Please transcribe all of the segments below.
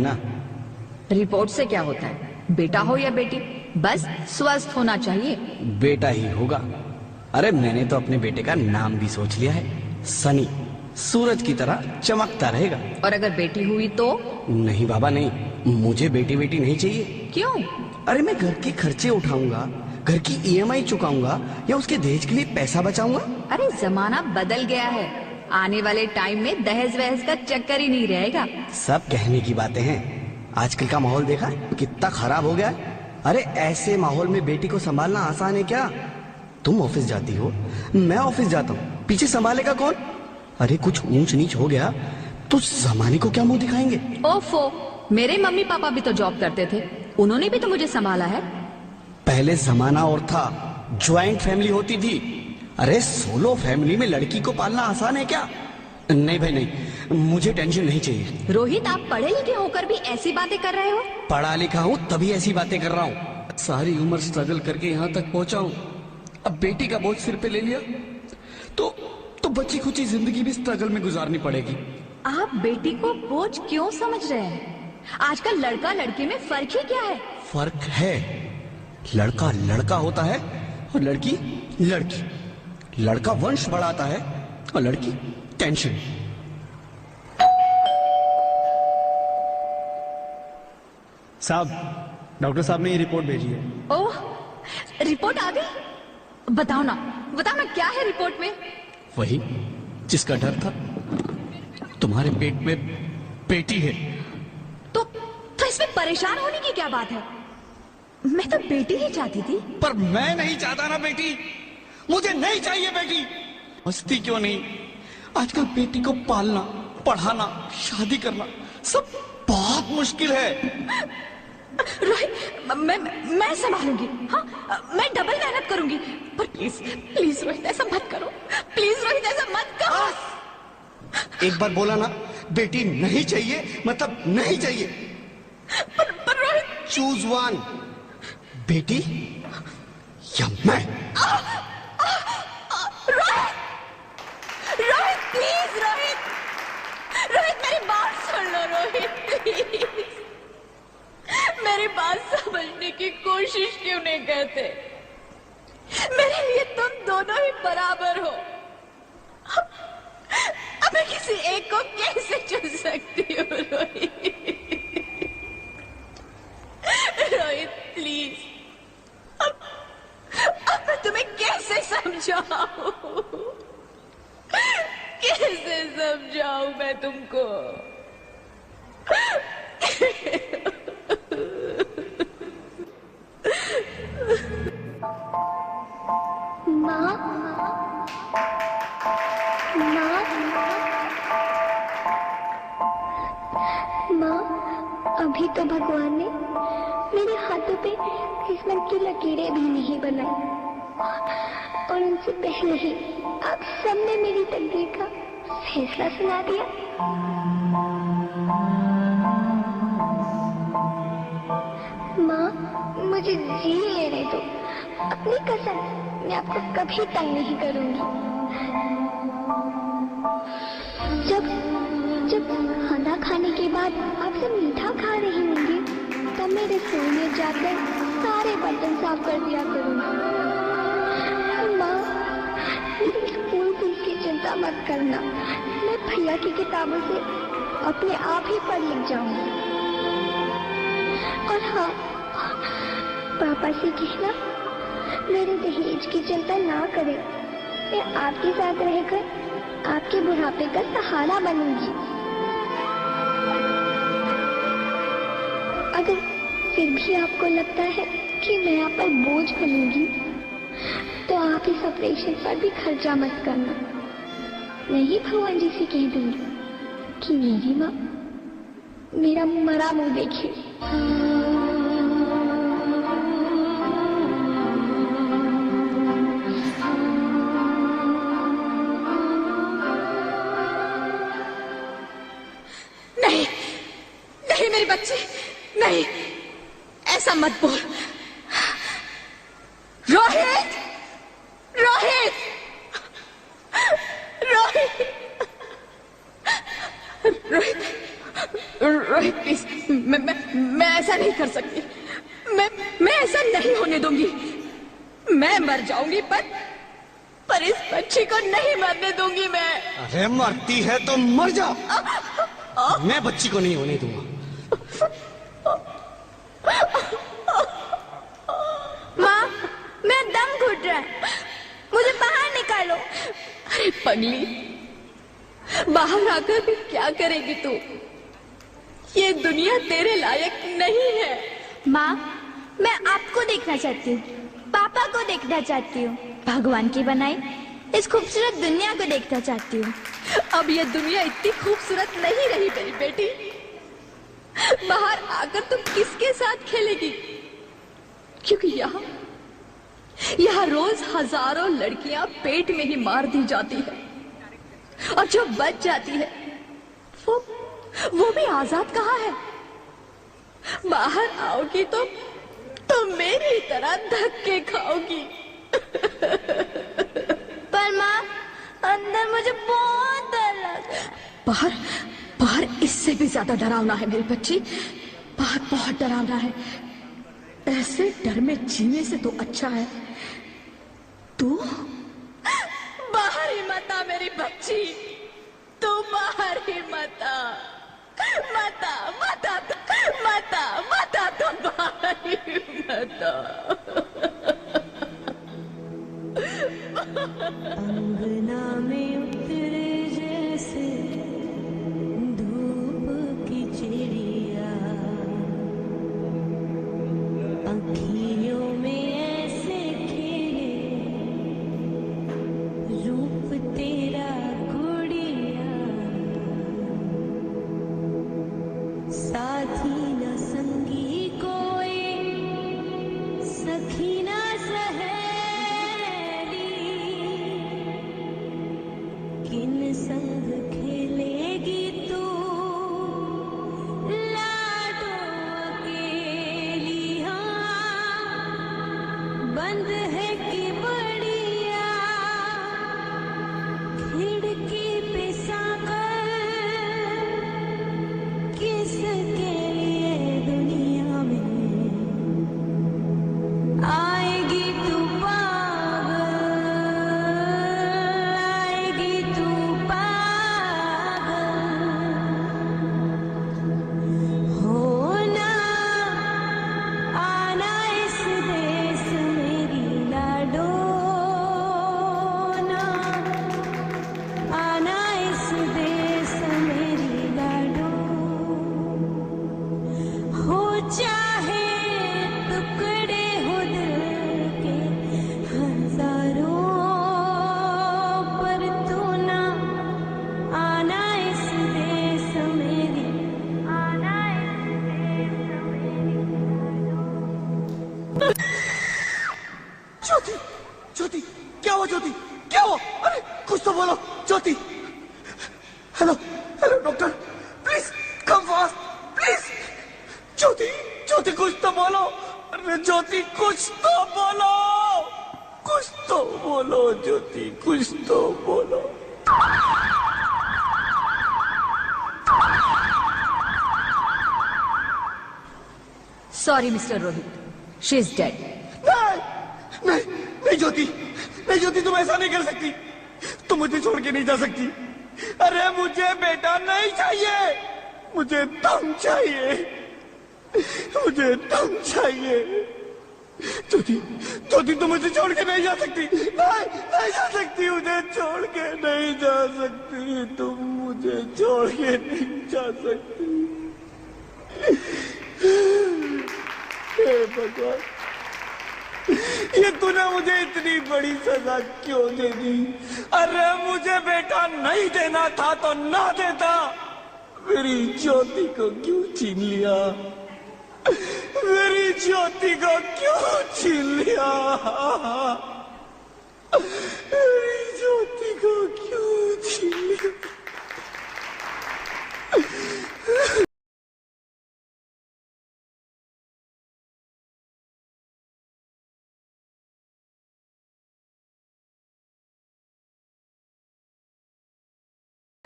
ना। रिपोर्ट से क्या होता है? बेटा हो या बेटी, बस स्वस्थ होना चाहिए। बेटा ही होगा। अरे मैंने तो अपने बेटे का नाम भी सोच लिया है, सनी। सूरज की तरह चमकता रहेगा। और अगर बेटी हुई तो? नहीं बाबा नहीं, मुझे बेटी बेटी नहीं चाहिए। क्यों? अरे मैं घर के खर्चे उठाऊंगा, घर की ईएमआई चुकाऊंगा या उसके दहेज के लिए पैसा बचाऊंगा। अरे जमाना बदल गया है, आने वाले टाइम में दहेज वहेज का चक्कर ही नहीं रहेगा। सब कहने की बातें हैं, आजकल का माहौल देखा कितना खराब हो गया है। अरे ऐसे माहौल में बेटी को संभालना आसान है क्या? तुम ऑफिस जाती हो, मैं ऑफिस जाता हूँ, पीछे संभालेगा कौन? अरे कुछ ऊंच नीच हो गया तो जमाने को क्या मुंह दिखाएंगे? ओफो, मेरे मम्मी पापा भी तो जॉब करते थे, उन्होंने भी तो मुझे संभाला है। पहले जमाना और था, ज्वाइंट फैमिली होती थी। अरे सोलो फैमिली में लड़की को पालना आसान है क्या? नहीं भाई नहीं, मुझे टेंशन नहीं चाहिए। रोहित, आप पढ़े लिखे होकर भी ऐसी बातें कर रहे हो? पढ़ा लिखा हूँ तभी ऐसी बातें कर रहा हूँ। सारी उम्र स्ट्रगल करके यहाँ तक पहुंचा हूँ, अब बेटी का बोझ सिर पे ले लिया तो बची खुची जिंदगी भी स्ट्रगल में गुजारनी पड़ेगी। आप बेटी को बोझ क्यों समझ रहे हैं? आजकल लड़का लड़की में फर्क ही क्या है? फर्क है, लड़का लड़का होता है और लड़की लड़की। लड़का वंश बढ़ाता है और लड़की टेंशन। साहब, डॉक्टर साहब ने ये रिपोर्ट भेजी है। ओह, रिपोर्ट आ गई? बताओ ना क्या है रिपोर्ट में? वही जिसका डर था, तुम्हारे पेट में बेटी है। तो इसमें परेशान होने की क्या बात है? मैं तो बेटी ही चाहती थी। पर मैं नहीं चाहता ना बेटी, मुझे नहीं चाहिए बेटी। मस्ती क्यों नहीं, आजकल बेटी को पालना, पढ़ाना, शादी करना सब बहुत मुश्किल है। रोहित, मैं संभालूंगी। हाँ, मैं डबल मेहनत करूंगी। पर प्लीज रोहित ऐसा मत करो, प्लीज रोहित ऐसा मत करो। एक बार बोला ना, बेटी नहीं चाहिए मतलब नहीं चाहिए। पर रोहित, चूज वन, बेटी या मैं। रोहित प्लीज, रोहित मेरी बात सुन लो रोहित, प्लीज मेरी बात समझने की कोशिश क्यों नहीं करते? मेरे लिए तुम दोनों ही बराबर हो। अब मैं किसी एक को कैसे चुन सकती हूँ रोहित? रोहित प्लीज, अब मैं तुम्हें कैसे समझाऊं? कैसे समझाऊं मैं तुमको? माँ, अभी तो भगवान ने मेरे हाथों पे किस्मत की लकीरें भी नहीं बनाई, और उनसे पहले ही आप सबने मेरी तकदीर का फैसला सुना दिया। माँ, मुझे जी लेने दो, अपनी कसम, मैं आपको कभी तंग नहीं करूंगी। जब खाना खाने के बाद आपसे मीठा खा रही होंगी, तब मैं रसोई में जाकर सारे बर्तन साफ कर दिया करूंगी। माँ, मेरी स्कूल फीस की चिंता मत करना, मैं भैया की किताबों से अपने आप ही पढ़ लिख जाऊंगी। और हाँ, पापा से कहना मेरे दहेज की चिंता ना करें, मैं आपके साथ रहकर आपके बुढ़ापे का सहारा बनूंगी। अगर फिर भी आपको लगता है कि मैं आप पर बोझ बनूंगी, तो आप इस ऑपरेशन पर भी खर्चा मत करना। मैं ही भगवान जी से कह दूंगी कि मेरी माँ मेरा मरा मुंह देखे। नहीं मेरे बच्चे, नहीं, ऐसा मत बोल। रोहित, रोहित, रोहित, रोहित, रोहित प्लीज, मैं ऐसा नहीं कर सकती। मैं ऐसा नहीं होने दूंगी। मैं मर जाऊंगी पर इस बच्ची को नहीं मरने दूंगी मैं। अरे मरती है तो मर जाओ, मैं बच्ची को नहीं होने दूंगा। माँ, मेरा दम घुट रहा है, मुझे बाहर निकालो। अरे पगली, बाहर आकर भी क्या करेगी तू? ये दुनिया तेरे लायक नहीं है। माँ, मैं आपको देखना चाहती हूँ, पापा को देखना चाहती हूँ, भगवान की बनाई इस खूबसूरत दुनिया को देखना चाहती हूँ। अब ये दुनिया इतनी खूबसूरत नहीं रही मेरी बेटी। बाहर आकर तुम किसके साथ खेलेगी? क्योंकि यहाँ रोज हजारों लड़कियां पेट में ही मार दी जाती है, और जो बच जाती है वो भी आजाद कहाँ है? बाहर आओगी तो मेरी तरह धक्के खाओगी। पर माँ, अंदर मुझे बहुत डर लग रहा है। बाहर इससे भी ज्यादा डरावना है मेरी बच्ची। बाहर बहुत डरावना है। ऐसे डर में जीने से तो अच्छा है तू बाहर ही मत आ मेरी बच्ची। तू बाहर ही मत आ, मत आ, मत आ, मत आ, मत आ, तू बाहर ही मत आ। अंगना में उतरे जैसे धूप की चिड़िया, अखियों में ऐसे खेले रूप तेरा गुड़िया, साथी न संगी कोई, सखी न किन संग खेलेगी तू लाडो अकेली। हाँ, बंद है कि बढ़िया खिड़की पे साकर, किसके लिए दुनिया में आएगी तू ज्योति, ज्योति, क्या हुआ ज्योति, क्या हुआ? अरे कुछ तो बोलो Jyoti. Hello hello doctor, please come fast please. Jyoti, Jyoti कुछ तो बोलो। अरे ज्योति कुछ तो बोलो, कुछ तो बोलो ज्योति, कुछ तो बोलो। Sorry mister Rohit, she is dead. नहीं नहीं ज्योति, नहीं ज्योति, तुम ऐसा नहीं कर सकती। तुम मुझे छोड़ के नहीं जा सकती। अरे मुझे बेटा नहीं चाहिए, मुझे तुम चाहिए, मुझे तुम चाहिए। ज्योति, ज्योति तुम मुझे छोड़ के नहीं जा सकती। नहीं नहीं जा सकती, मुझे छोड़ के नहीं जा सकती। तुम मुझे छोड़ के नहीं जा सकती। हे भगवान, ये तूने मुझे इतनी बड़ी सजा क्यों दे दी? अरे मुझे बेटा नहीं देना था तो ना देता। मेरी ज्योति को क्यों छीन लिया? मेरी ज्योति को क्यों छीन लिया? मेरी ज्योति को क्यों छीन लिया?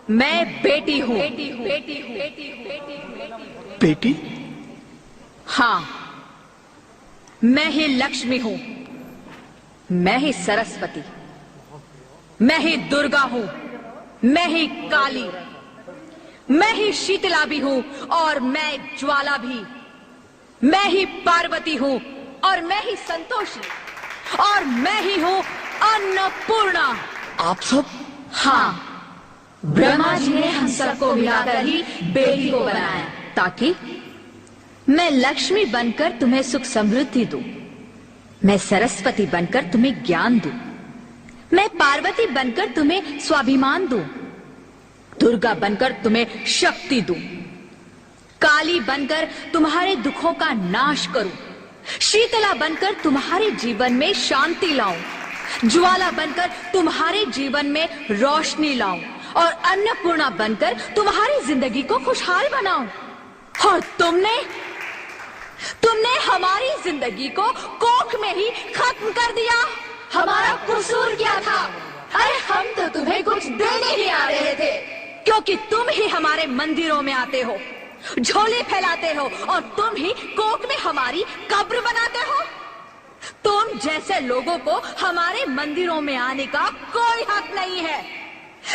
मैं बेटी हूँ, बेटी हूँ, बेटी हूँ, बेटी हूँ, बेटी हूँ। बेटी? हाँ, मैं ही लक्ष्मी हूं, मैं ही सरस्वती, मैं ही दुर्गा हूं, मैं ही काली, मैं ही शीतला भी हूं और मैं ज्वाला भी, मैं ही पार्वती हूं और मैं ही संतोषी और मैं ही हूं अन्नपूर्णा। आप सब? हाँ, ब्रह्मा जी ने हम सबको मिलाकर ही बेटी को बनाया ताकि मैं लक्ष्मी बनकर तुम्हें सुख समृद्धि दूं, मैं सरस्वती बनकर तुम्हें ज्ञान दूं, मैं पार्वती बनकर तुम्हें स्वाभिमान दूं, दुर्गा बनकर तुम्हें शक्ति दूं, काली बनकर तुम्हारे दुखों का नाश करूं, शीतला बनकर तुम्हारे जीवन में शांति लाऊं, ज्वाला बनकर तुम्हारे जीवन में रोशनी लाऊं और अन्नपूर्णा बनकर तुम्हारी जिंदगी को खुशहाल बनाऊं। और तुमने हमारी जिंदगी को कोख में ही खत्म कर दिया। हमारा कसूर क्या था? अरे हम तो तुम्हें कुछ देने ही आ रहे थे, क्योंकि तुम ही हमारे मंदिरों में आते हो, झोले फैलाते हो और तुम ही कोख में हमारी कब्र बनाते हो। तुम जैसे लोगों को हमारे मंदिरों में आने का कोई हक नहीं है,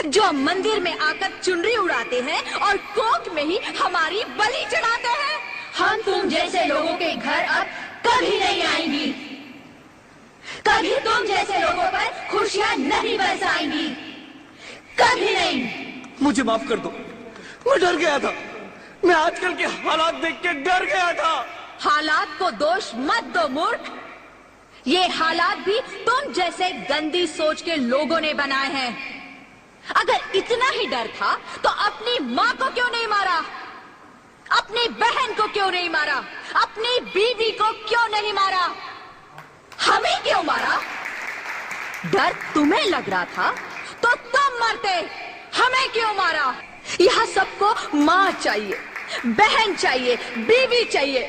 जो मंदिर में आकर चुनरी उड़ाते हैं और कोख में ही हमारी बलि चढ़ाते हैं। हम तुम जैसे लोगों के घर अब कभी नहीं आएंगी, कभी तुम जैसे लोगों पर खुशियां नहीं बरसाएंगी, कभी नहीं। मुझे माफ कर दो, मैं डर गया था, मैं आजकल के हालात देख के डर गया था। हालात को दोष मत दो मूर्ख, ये हालात भी तुम जैसे गंदी सोच के लोगों ने बनाए हैं। अगर इतना ही डर था तो अपनी माँ को क्यों नहीं मारा, अपनी बहन को क्यों नहीं मारा, अपनी बीवी को क्यों नहीं मारा, हमें क्यों मारा? डर तुम्हें लग रहा था तो तुम मरते, हमें क्यों मारा? यहाँ सबको माँ चाहिए, बहन चाहिए, बीवी चाहिए,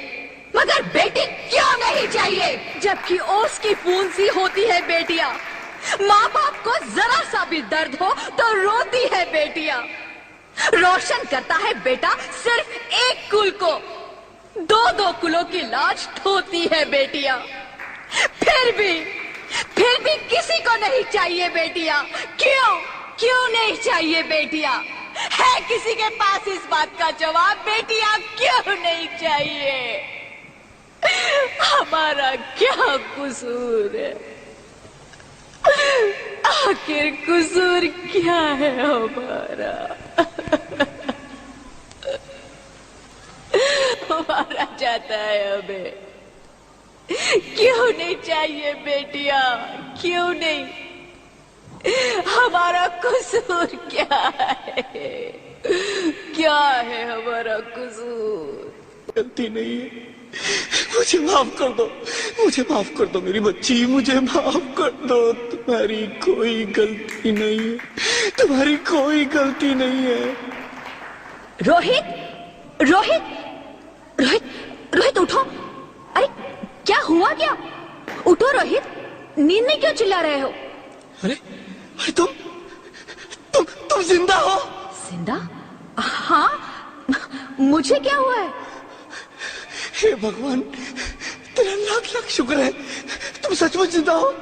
मगर बेटी क्यों नहीं चाहिए? जबकि ओस की फूंसी होती है बेटियां, माँ बाप को जरा सा भी दर्द हो तो रोती है बेटियां। रोशन करता है बेटा सिर्फ एक कुल को, दो दो कुलों की लाज ढोती है बेटियां। फिर भी किसी को नहीं चाहिए बेटियां। क्यों नहीं चाहिए बेटियां? है किसी के पास इस बात का जवाब? बेटियां क्यों नहीं चाहिए? हमारा क्या कसूर है? आखिर कसूर क्या है हमारा? मारा जाता है हमें, क्यों नहीं चाहिए बेटियां? क्यों नहीं? हमारा कसूर क्या है? क्या है हमारा कसूर? गलती नहीं है, मुझे माफ कर दो, मुझे माफ कर दो मेरी बच्ची, मुझे माफ कर दो। तुम्हारी कोई गलती नहीं है, तुम्हारी कोई गलती नहीं है। रोहित, रोहित, रोहित, रोहित उठो। अरे क्या हुआ क्या? उठो रोहित, नींद में क्यों चिल्ला रहे हो? अरे अरे तुम जिंदा हो? जिंदा? हाँ, मुझे क्या हुआ है? हे भगवान, तेरा लाख लाख शुक्र है, तुम सचमुच जिंदा हो।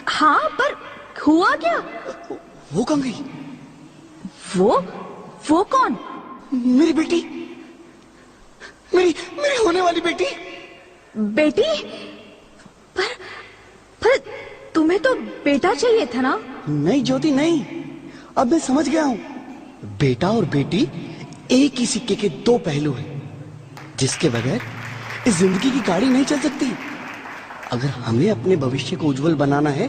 हाँ, पर हुआ क्या? वो कहाँ गई? वो कौन? मेरी बेटी, मेरी होने वाली बेटी। बेटी? पर तुम्हें तो बेटा चाहिए था ना? नहीं ज्योति नहीं, अब मैं समझ गया हूँ। बेटा और बेटी एक ही सिक्के के दो पहलू हैं, जिसके बगैर इस जिंदगी की गाड़ी नहीं चल सकती। अगर हमें अपने भविष्य को उज्जवल बनाना है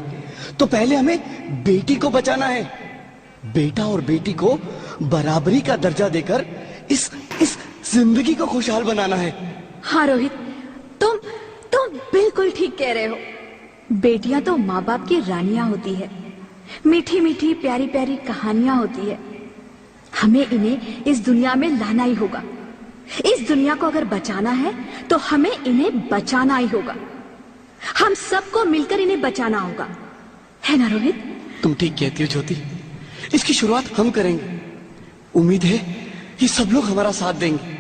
तो पहले हमें बेटी को बचाना है। बेटा और बेटी को बराबरी का दर्जा देकर इस जिंदगी को खुशहाल बनाना है। हाँ रोहित, तुम बिल्कुल ठीक कह रहे हो। बेटियां तो माँ बाप की रानियां होती है, मीठी मीठी प्यारी प्यारी कहानियां होती है। हमें इन्हें इस दुनिया में लाना ही होगा। इस दुनिया को अगर बचाना है तो हमें इन्हें बचाना ही होगा। हम सबको मिलकर इन्हें बचाना होगा, है ना रोहित? तुम ठीक कहती हो ज्योति, इसकी शुरुआत हम करेंगे। उम्मीद है ये सब लोग हमारा साथ देंगे।